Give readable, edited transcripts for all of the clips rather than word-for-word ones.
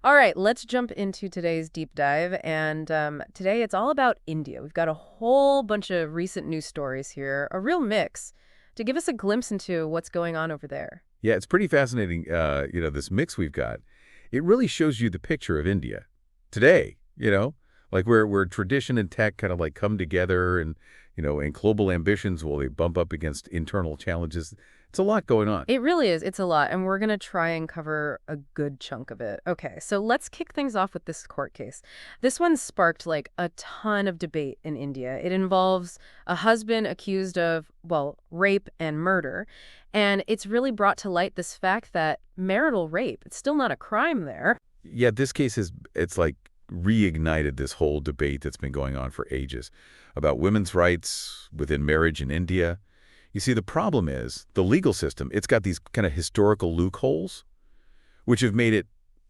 All right, let's jump into today's deep dive. And today it's all about India. We've got a whole bunch of recent news stories here, a real mix, to give us a glimpse into what's going on over there. Yeah, it's pretty fascinating, this mix we've got. It really shows you the picture of India today, like where tradition and tech kind of like come together and global ambitions, will they bump up against internal challenges. It's a lot going on. It really is. It's a lot, and we're going to try and cover a good chunk of it. Okay, so let's kick things off with this court case. This one sparked like a ton of debate in India. It involves a husband accused of, well, rape and murder, and it's really brought to light this fact that marital rape, it's still not a crime there. Yeah, this case it's like reignited this whole debate that's been going on for ages about women's rights within marriage in India. You see, the problem is the legal system, it's got these kind of historical loopholes, which have made it,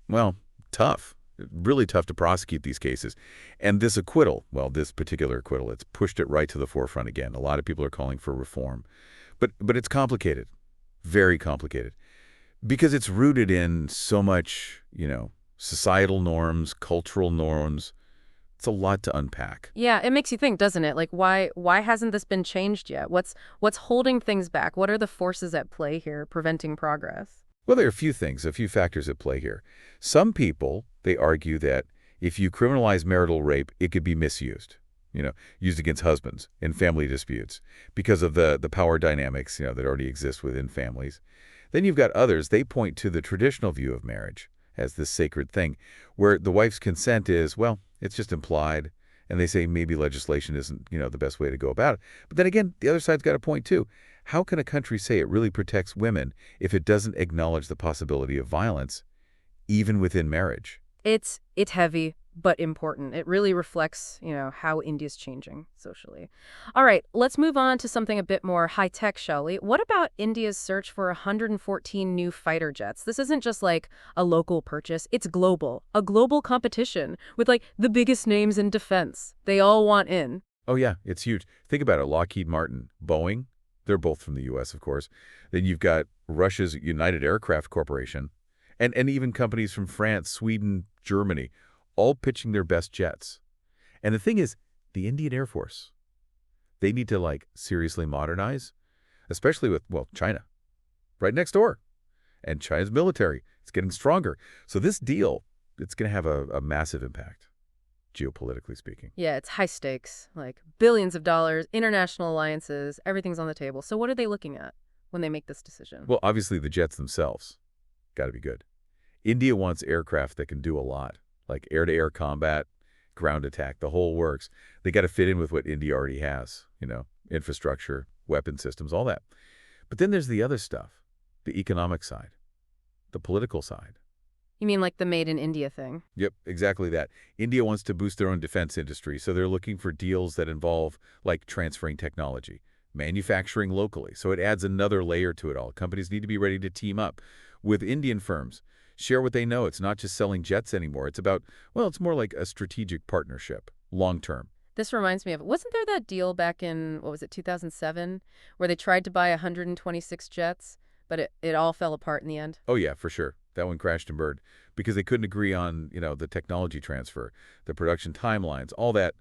well, tough, really tough to prosecute these cases. And this acquittal, well, this particular acquittal, it's pushed it right to the forefront again. A lot of people are calling for reform. But it's complicated, very complicated, because it's rooted in so much, societal norms, cultural norms. It's a lot to unpack. Yeah, it makes you think, doesn't it? Like why hasn't this been changed yet? What's holding things back? What are the forces at play here preventing progress? Well, there are a few factors at play here. Some people, they argue that if you criminalize marital rape, it could be misused, used against husbands in family disputes because of the power dynamics, that already exist within families. Then you've got others, they point to the traditional view of marriage as this sacred thing, where the wife's consent is, well, it's just implied, and they say maybe legislation isn't, the best way to go about it. But then again, the other side's got a point too. How can a country say it really protects women if it doesn't acknowledge the possibility of violence, even within marriage? It's heavy but important. It really reflects, how India's changing socially. All right, let's move on to something a bit more high tech, shall we? What about India's search for 114 new fighter jets? This isn't just like a local purchase, it's global. A global competition with like the biggest names in defense. They all want in. Oh yeah, it's huge. Think about it. Lockheed Martin, Boeing, they're both from the U.S., of course. Then you've got Russia's United Aircraft Corporation, and even companies from France, Sweden, Germany, all pitching their best jets. And the thing is, the Indian Air Force, they need to like seriously modernize, especially with, well, China, right next door. And China's military, it's getting stronger. So this deal, it's going to have a massive impact, geopolitically speaking. Yeah, it's high stakes, like billions of dollars, international alliances, everything's on the table. So what are they looking at when they make this decision? Well, obviously the jets themselves got to be good. India wants aircraft that can do a lot, like air-to-air combat, ground attack, the whole works. They got to fit in with what India already has, infrastructure, weapon systems, all that. But then there's the other stuff, the economic side, the political side. You mean like the Made in India thing? Yep, exactly that. India wants to boost their own defense industry, so they're looking for deals that involve, like, transferring technology, manufacturing locally. So it adds another layer to it all. Companies need to be ready to team up with Indian firms, share what they know. It's not just selling jets anymore. It's about, well, it's more like a strategic partnership, long term. This reminds me of, wasn't there that deal back in, what was it, 2007, where they tried to buy 126 jets, but it all fell apart in the end? Oh, yeah, for sure. That one crashed and burned because they couldn't agree on, the technology transfer, the production timelines, all that.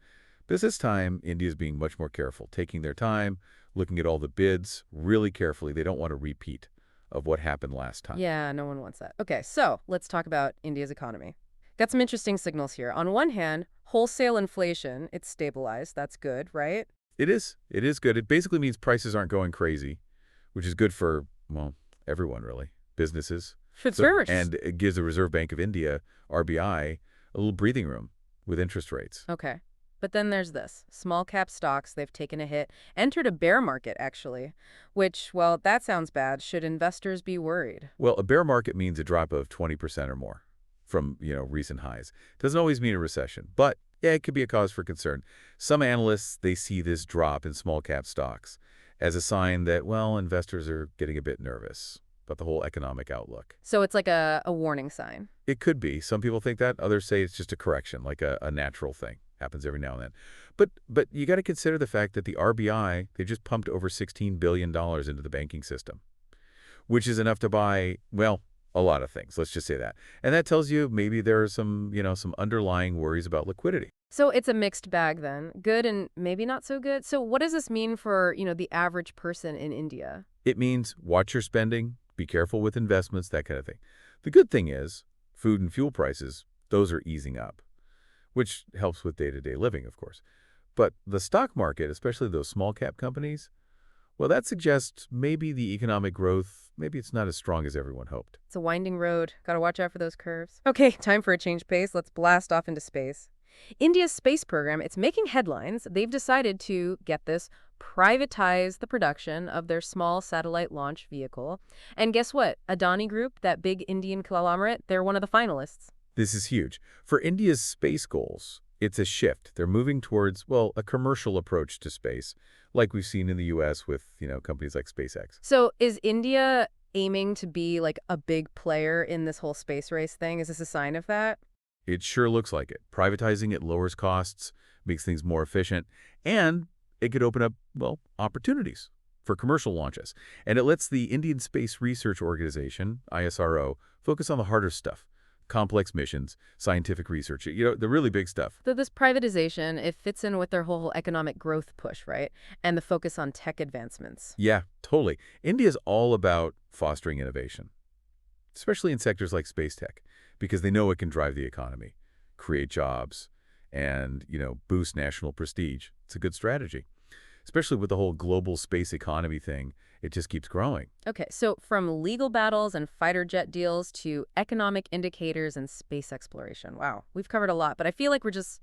But this time, India's being much more careful, taking their time, looking at all the bids really carefully. They don't want a repeat of what happened last time. Yeah, no one wants that. Okay, so let's talk about India's economy. Got some interesting signals here. On one hand, wholesale inflation, it's stabilized. That's good, right? It is. It is good. It basically means prices aren't going crazy, which is good for, well, everyone, really. Businesses. Sure. And it gives the Reserve Bank of India, RBI, a little breathing room with interest rates. Okay. But then there's this. Small cap stocks, they've taken a hit. Entered a bear market, actually. Which, well, that sounds bad. Should investors be worried? Well, a bear market means a drop of 20% or more from, recent highs. Doesn't always mean a recession, but yeah, it could be a cause for concern. Some analysts, they see this drop in small cap stocks as a sign that, well, investors are getting a bit nervous about the whole economic outlook. So it's like a warning sign. It could be. Some people think that. Others say it's just a correction, like a natural thing. Happens every now and then. But you got to consider the fact that the RBI, they just pumped over $16 billion into the banking system, which is enough to buy, well, a lot of things, let's just say that. And that tells you maybe there are some underlying worries about liquidity. So it's a mixed bag then, good and maybe not so good. So what does this mean for, the average person in India? It means watch your spending, be careful with investments, that kind of thing. The good thing is, food and fuel prices, those are easing up, which helps with day-to-day living, of course. But the stock market, especially those small-cap companies, well, that suggests maybe the economic growth, maybe it's not as strong as everyone hoped. It's a winding road. Got to watch out for those curves. Okay, time for a change pace. Let's blast off into space. India's space program, it's making headlines. They've decided to, get this, privatize the production of their small satellite launch vehicle. And guess what? Adani Group, that big Indian conglomerate, they're one of the finalists. This is huge. For India's space goals, it's a shift. They're moving towards, well, a commercial approach to space, like we've seen in the U.S. with, companies like SpaceX. So is India aiming to be like a big player in this whole space race thing? Is this a sign of that? It sure looks like it. Privatizing it lowers costs, makes things more efficient, and it could open up, well, opportunities for commercial launches. And it lets the Indian Space Research Organization, ISRO, focus on the harder stuff, complex missions, scientific research, the really big stuff. So this privatization, it fits in with their whole economic growth push, right? And the focus on tech advancements. Yeah, totally. India's all about fostering innovation, especially in sectors like space tech, because they know it can drive the economy, create jobs, and, boost national prestige. It's a good strategy, especially with the whole global space economy thing. It just keeps growing. Okay, so from legal battles and fighter jet deals to economic indicators and space exploration. Wow, we've covered a lot, but I feel like we're just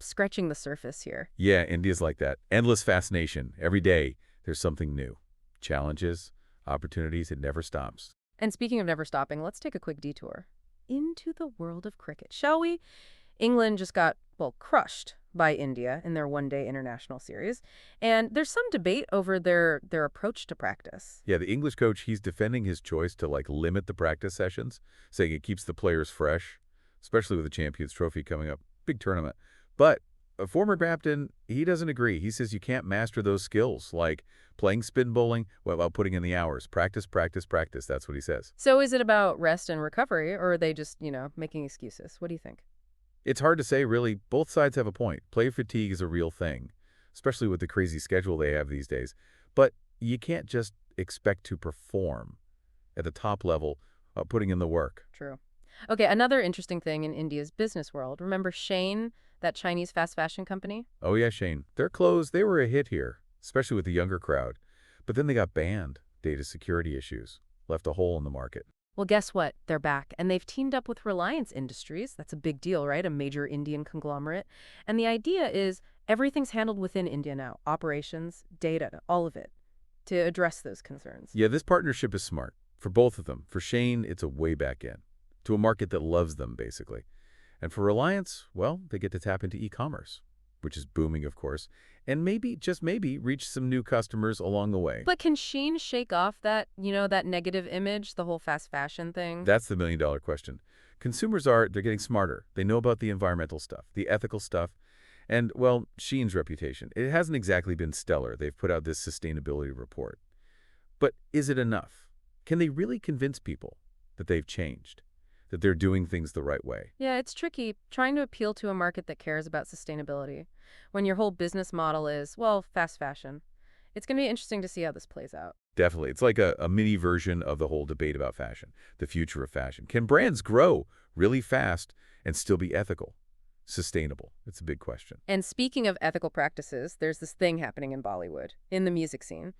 scratching the surface here. Yeah, India's like that. Endless fascination. Every day, there's something new. Challenges, opportunities, it never stops. And speaking of never stopping, let's take a quick detour into the world of cricket, shall we? England just got, well, crushed by India in their one-day international series. And there's some debate over their approach to practice. Yeah, the English coach, he's defending his choice to, limit the practice sessions, saying it keeps the players fresh, especially with the Champions Trophy coming up. Big tournament. But a former captain, he doesn't agree. He says you can't master those skills, like playing spin bowling while putting in the hours. Practice, practice, practice. That's what he says. So is it about rest and recovery, or are they just, making excuses? What do you think? It's hard to say, really. Both sides have a point. Player fatigue is a real thing, especially with the crazy schedule they have these days. But you can't just expect to perform at the top level, putting in the work. True. Okay, another interesting thing in India's business world. Remember Shein, that Chinese fast fashion company? Oh, yeah, Shane. Their clothes, they were a hit here, especially with the younger crowd. But then they got banned. Data security issues left a hole in the market. Well, guess what? They're back, and they've teamed up with Reliance Industries. That's a big deal, right? A major Indian conglomerate. And the idea is everything's handled within India now. Operations, data, all of it, to address those concerns. Yeah, this partnership is smart. For both of them. For Shane, it's a way back in, to a market that loves them, basically. And for Reliance, well, they get to tap into e-commerce, which is booming, of course, and maybe, just maybe, reach some new customers along the way. But can Shein shake off that, that negative image, the whole fast fashion thing? That's the million-dollar question. Consumers they're getting smarter. They know about the environmental stuff, the ethical stuff, and, well, Shein's reputation. It hasn't exactly been stellar. They've put out this sustainability report. But is it enough? Can they really convince people that they've changed, that they're doing things the right way? Yeah, it's tricky trying to appeal to a market that cares about sustainability when your whole business model is, well, fast fashion. It's going to be interesting to see how this plays out. Definitely. It's like a mini version of the whole debate about fashion, the future of fashion. Can brands grow really fast and still be ethical, sustainable? It's a big question. And speaking of ethical practices, there's this thing happening in Bollywood, in the music scene.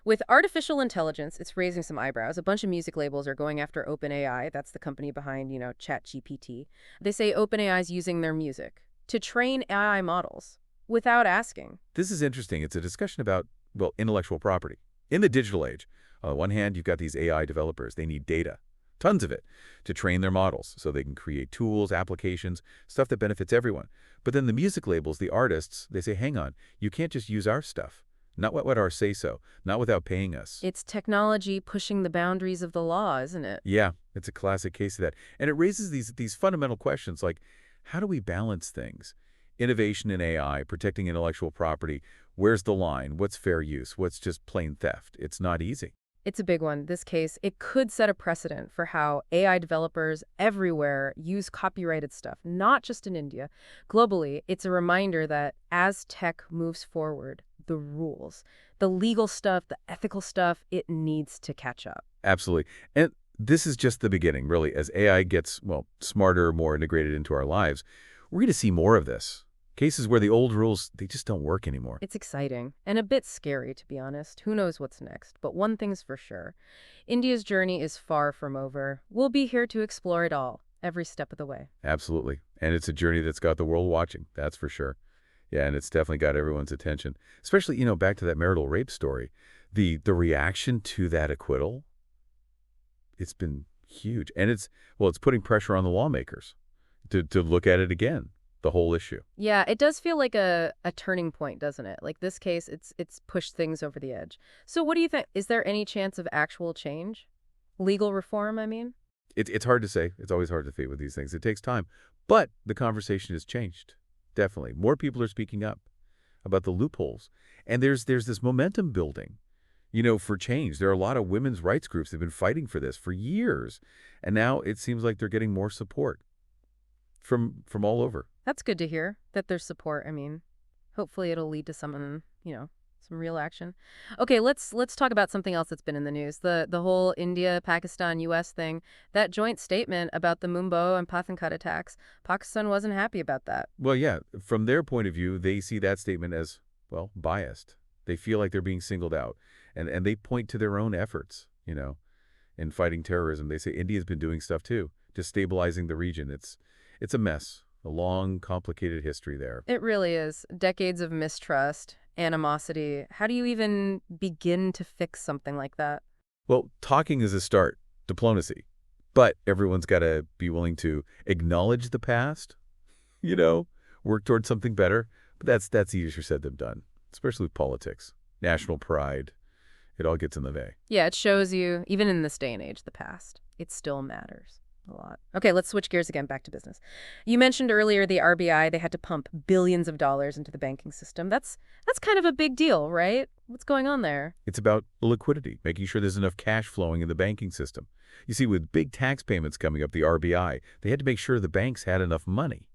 With artificial intelligence, it's raising some eyebrows. A bunch of music labels are going after OpenAI. That's the company behind, ChatGPT. They say OpenAI is using their music to train AI models without asking. This is interesting. It's a discussion about, well, intellectual property. In the digital age, on the one hand, you've got these AI developers. They need data, tons of it, to train their models so they can create tools, applications, stuff that benefits everyone. But then the music labels, the artists, they say, hang on, you can't just use our stuff. Not what our say-so, not without paying us. It's technology pushing the boundaries of the law, isn't it? Yeah, it's a classic case of that. And it raises these fundamental questions like, how do we balance things? Innovation in AI, protecting intellectual property, where's the line? What's fair use? What's just plain theft? It's not easy. It's a big one. This case, it could set a precedent for how AI developers everywhere use copyrighted stuff, not just in India. Globally, it's a reminder that as tech moves forward, the rules, the legal stuff, the ethical stuff, it needs to catch up. Absolutely. And this is just the beginning, really. As AI gets, well, smarter, more integrated into our lives, we're going to see more of this. Cases where the old rules, they just don't work anymore. It's exciting and a bit scary, to be honest. Who knows what's next? But one thing's for sure. India's journey is far from over. We'll be here to explore it all, every step of the way. Absolutely. And it's a journey that's got the world watching, that's for sure. Yeah, and it's definitely got everyone's attention. Especially, back to that marital rape story. The reaction to that acquittal, it's been huge. And it's putting pressure on the lawmakers to look at it again, the whole issue. Yeah, it does feel like a turning point, doesn't it? Like this case, it's pushed things over the edge. So what do you think? Is there any chance of actual change? Legal reform, I mean? It's hard to say. It's always hard to say with these things. It takes time. But the conversation has changed. Definitely. More people are speaking up about the loopholes. And there's this momentum building, for change. There are a lot of women's rights groups that have been fighting for this for years. And now it seems like they're getting more support from all over. That's good to hear that there's support. I mean, hopefully it'll lead to some real action. Okay, let's talk about something else that's been in the news. The whole India, Pakistan, US thing. That joint statement about the Mumbai and Pathankot attacks. Pakistan wasn't happy about that. Well, yeah, from their point of view, they see that statement as, well, biased. They feel like they're being singled out. And they point to their own efforts, in fighting terrorism. They say India's been doing stuff too, destabilizing the region. It's a mess. A long, complicated history there. It really is. Decades of mistrust, animosity. How do you even begin to fix something like that? Well, talking is a start, diplomacy. But everyone's got to be willing to acknowledge the past, work towards something better. But that's easier said than done, especially with politics, national pride. It all gets in the way. Yeah, it shows you, even in this day and age, the past. It still matters a lot. Okay, let's switch gears again, back to business. You mentioned earlier the RBI, they had to pump billions of dollars into the banking system. That's kind of a big deal, right? What's going on there? It's about liquidity, making sure there's enough cash flowing in the banking system. You see, with big tax payments coming up, the RBI, they had to make sure the banks had enough money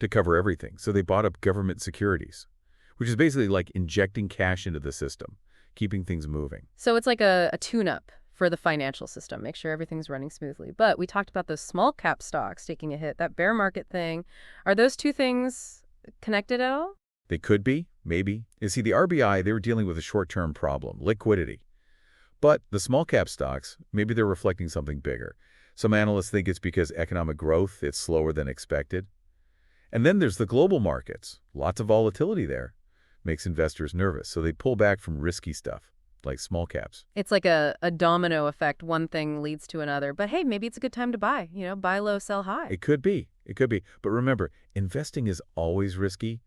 to cover everything. So they bought up government securities, which is basically like injecting cash into the system, keeping things moving. So it's like a tune-up for the financial system, make sure everything's running smoothly. But we talked about those small cap stocks taking a hit, that bear market thing. Are those two things connected at all? They could be, maybe. You see, the RBI, they were dealing with a short-term problem, liquidity. But the small cap stocks, maybe they're reflecting something bigger. Some analysts think it's because economic growth, it's slower than expected. And then there's the global markets. Lots of volatility there. Makes investors nervous, so they pull back from risky stuff, like small caps. It's like a domino effect. One thing leads to another. But hey, maybe it's a good time to buy. Buy low, sell high. It could be. It could be. But remember, investing is always risky.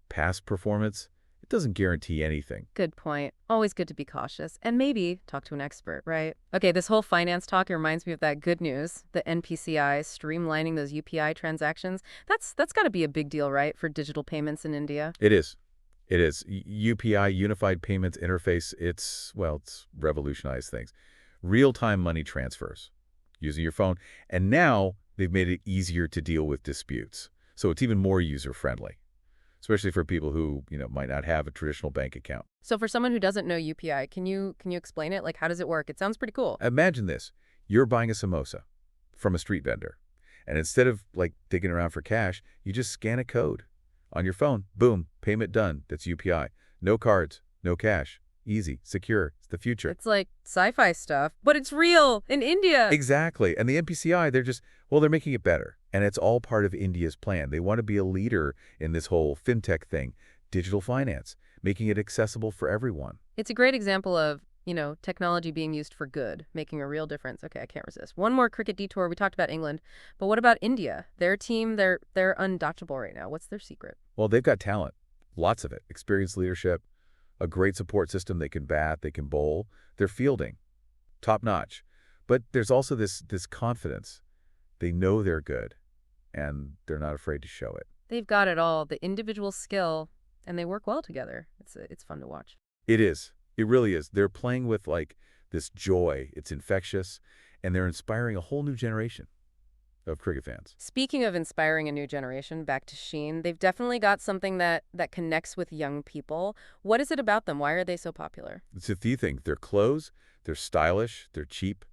Past performance, it doesn't guarantee anything. Good point. Always good to be cautious. And maybe talk to an expert, right? Okay, this whole finance talk reminds me of that good news. The NPCI streamlining those UPI transactions. That's got to be a big deal, right, for digital payments in India? It is. It is. UPI, Unified Payments Interface, it's revolutionized things. Real-time money transfers using your phone. And now they've made it easier to deal with disputes. So it's even more user-friendly, especially for people who, might not have a traditional bank account. So for someone who doesn't know UPI, can you explain it? Like, how does it work? It sounds pretty cool. Imagine this. You're buying a samosa from a street vendor. And instead of, digging around for cash, you just scan a code. On your phone, boom, payment done. That's UPI. No cards, no cash. Easy, secure. It's the future. It's like sci-fi stuff, but it's real in India. Exactly. And the NPCI, they're making it better. And it's all part of India's plan. They want to be a leader in this whole fintech thing, digital finance, making it accessible for everyone. It's a great example of, technology being used for good, making a real difference. Okay, I can't resist. One more cricket detour. We talked about England, but what about India? Their team, they're undotchable right now. What's their secret? Well, they've got talent, lots of it, experienced leadership, a great support system. They can bat, they can bowl. They're fielding, top notch. But there's also this confidence. They know they're good, and they're not afraid to show it. They've got it all, the individual skill, and they work well together. It's fun to watch. It is. It really is. They're playing with, this joy. It's infectious, and they're inspiring a whole new generation of cricket fans. Speaking of inspiring a new generation, back to Shein, they've definitely got something that connects with young people. What is it about them? Why are they so popular? It's a few things. Their clothes, they're stylish, they're cheap,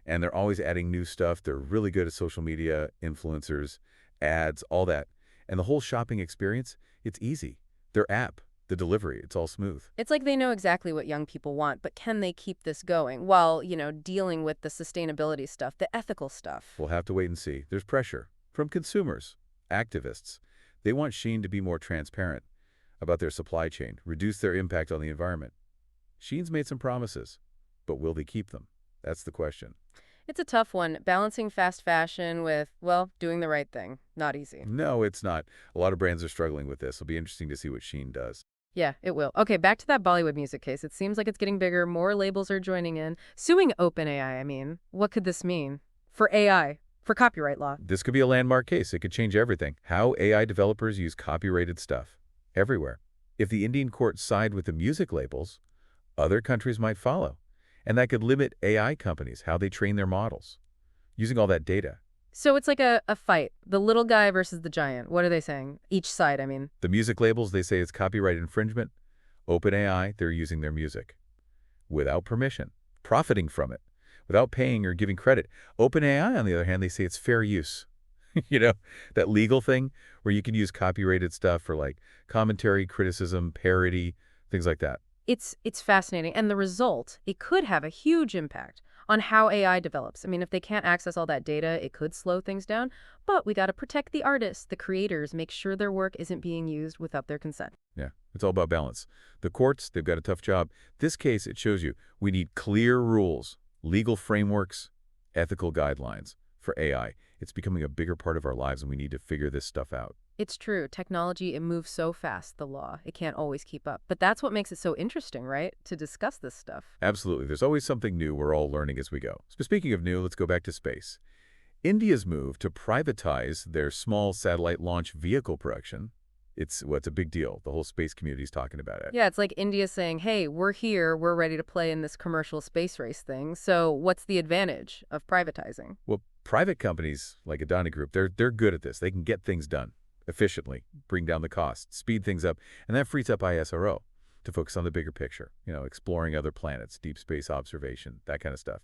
and they're always adding new stuff. They're really good at social media, influencers, ads, all that. And the whole shopping experience, it's easy. Their app, the delivery, it's all smooth. It's like they know exactly what young people want, but can they keep this going while, dealing with the sustainability stuff, the ethical stuff? We'll have to wait and see. There's pressure from consumers, activists. They want Shein to be more transparent about their supply chain, reduce their impact on the environment. Shein's made some promises, but will they keep them? That's the question. It's a tough one, balancing fast fashion with, well, doing the right thing. Not easy. No, it's not. A lot of brands are struggling with this. It'll be interesting to see what Shein does. Yeah, it will. Okay, back to that Bollywood music case. It seems like it's getting bigger. More labels are joining in. Suing OpenAI, I mean. What could this mean? For AI, for copyright law. This could be a landmark case. It could change everything. How AI developers use copyrighted stuff. Everywhere. If the Indian courts side with the music labels, other countries might follow. And that could limit AI companies, how they train their models, using all that data. So it's like a fight. The little guy versus the giant. What are they saying? Each side, I mean. The music labels, they say it's copyright infringement. OpenAI, they're using their music without permission, profiting from it, without paying or giving credit. OpenAI, on the other hand, they say it's fair use. That legal thing where you can use copyrighted stuff for like commentary, criticism, parody, things like that. It's fascinating. And the result, it could have a huge impact on how AI develops. I mean, if they can't access all that data, it could slow things down. But we got to protect the artists, the creators, make sure their work isn't being used without their consent. Yeah, it's all about balance. The courts, they've got a tough job. This case, it shows you we need clear rules, legal frameworks, ethical guidelines for AI. It's becoming a bigger part of our lives, and we need to figure this stuff out. It's true. Technology, it moves so fast, the law. It can't always keep up. But that's what makes it so interesting, right? To discuss this stuff. Absolutely. There's always something new we're all learning as we go. So speaking of new, let's go back to space. India's move to privatize their small satellite launch vehicle production, it's a big deal. The whole space community is talking about it. Yeah, it's like India saying, hey, we're here, we're ready to play in this commercial space race thing. So what's the advantage of privatizing? Well, private companies like Adani Group, they're good at this. They can get things done efficiently, bring down the cost, speed things up, and that frees up ISRO to focus on the bigger picture, exploring other planets, deep space observation, that kind of stuff.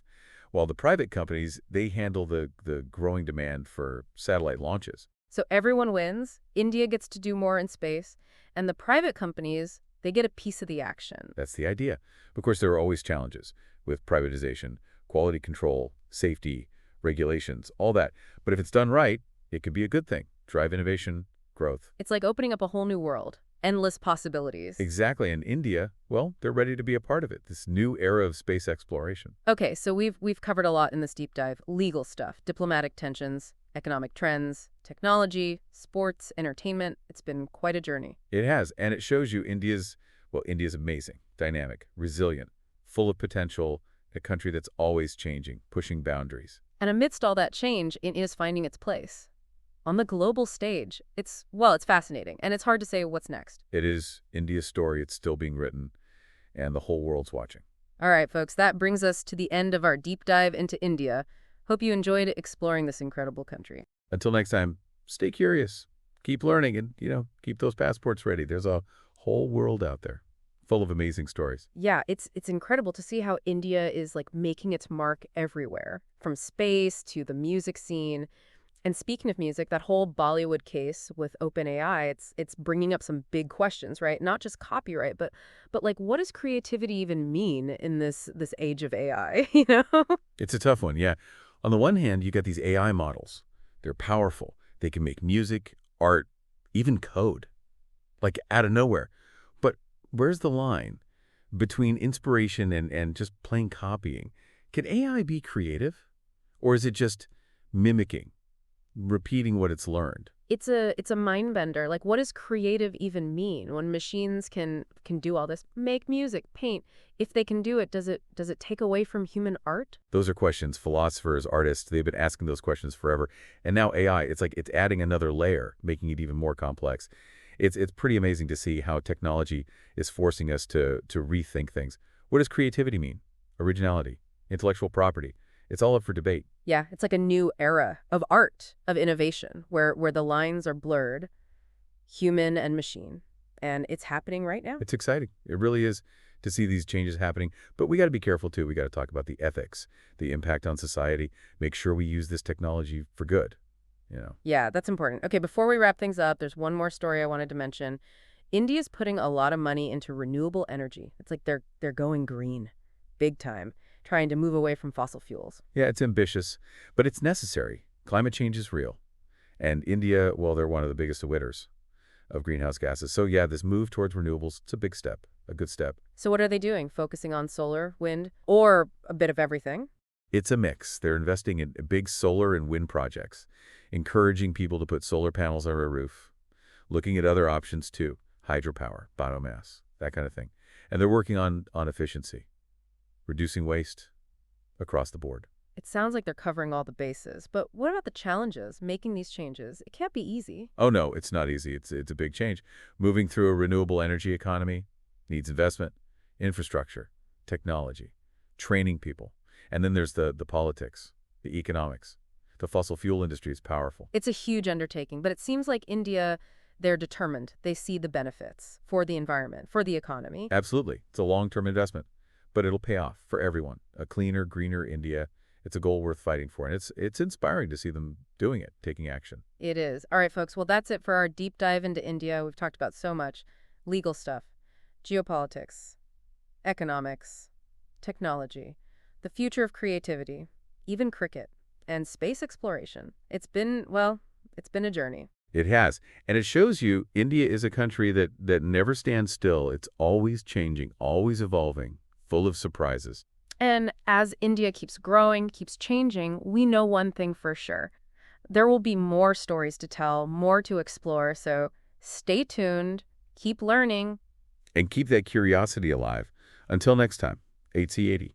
While the private companies, they handle the growing demand for satellite launches. So everyone wins, India gets to do more in space, and the private companies, they get a piece of the action. That's the idea. Of course, there are always challenges with privatization, quality control, safety, regulations, all that. But if it's done right, it could be a good thing. Drive innovation, growth. It's like opening up a whole new world. Endless possibilities. Exactly. And India, well, they're ready to be a part of it, this new era of space exploration. Okay, so we've covered a lot in this deep dive. Legal stuff, diplomatic tensions, economic trends, technology, sports, entertainment. It's been quite a journey. It has, and it shows you India's amazing, dynamic, resilient, full of potential, a country that's always changing, pushing boundaries. And amidst all that change, it is finding its place. On the global stage, it's fascinating, and it's hard to say what's next. It is India's story. It's still being written, and the whole world's watching. All right, folks, that brings us to the end of our deep dive into India. Hope you enjoyed exploring this incredible country. Until next time, stay curious, keep learning, and, keep those passports ready. There's a whole world out there full of amazing stories. Yeah, it's incredible to see how India is like making its mark everywhere, from space to the music scene. And speaking of music, that whole Bollywood case with OpenAI, it's bringing up some big questions, right? Not just copyright, but like, what does creativity even mean in this age of AI, It's a tough one, yeah. On the one hand, you got these AI models. They're powerful. They can make music, art, even code, like out of nowhere. But where's the line between inspiration and just plain copying? Can AI be creative? Or is it just mimicking, repeating what it's learned? It's a mind bender. Like, what does creative even mean when machines can do all this? Make music, paint. If they can do it, does it take away from human art? Those are questions philosophers, artists, they've been asking those questions forever. And now AI, it's like it's adding another layer, making it even more complex. It's pretty amazing to see how technology is forcing us to rethink things. What does creativity mean? originality, intellectual property. It's all up for debate. Yeah, it's like a new era of art, of innovation, where the lines are blurred, human and machine. And it's happening right now. It's exciting. It really is to see these changes happening. But we got to be careful, too. We got to talk about the ethics, the impact on society, make sure we use this technology for good, you know. Yeah, that's important. Okay, before we wrap things up, there's one more story I wanted to mention. India's putting a lot of money into renewable energy. It's like they're going green, big time, trying to move away from fossil fuels. Yeah, it's ambitious, but it's necessary. Climate change is real. And India, well, they're one of the biggest emitters of greenhouse gases. So yeah, this move towards renewables, it's a big step, a good step. So what are they doing? Focusing on solar, wind, or a bit of everything? It's a mix. They're investing in big solar and wind projects, encouraging people to put solar panels on their roof, looking at other options too, hydropower, biomass, that kind of thing. And they're working on efficiency, reducing waste across the board. It sounds like they're covering all the bases, but what about the challenges making these changes? It can't be easy. Oh no, it's not easy. It's a big change. Moving through a renewable energy economy needs investment, infrastructure, technology, training people. And then there's the politics, the economics. The fossil fuel industry is powerful. It's a huge undertaking, but it seems like India, they're determined. They see the benefits for the environment, for the economy. Absolutely. It's a long-term investment, but it'll pay off for everyone. A cleaner, greener India. It's a goal worth fighting for, and it's inspiring to see them doing it, taking action. It is. All right, folks. Well, that's it for our deep dive into India. We've talked about so much. Legal stuff, geopolitics, economics, technology, the future of creativity, even cricket, and space exploration. It's been a journey. It has, and it shows you India is a country that never stands still. It's always changing, always evolving, full of surprises. And as India keeps growing, keeps changing, we know one thing for sure. There will be more stories to tell, more to explore, so stay tuned, keep learning. And keep that curiosity alive. Until next time, 8C80.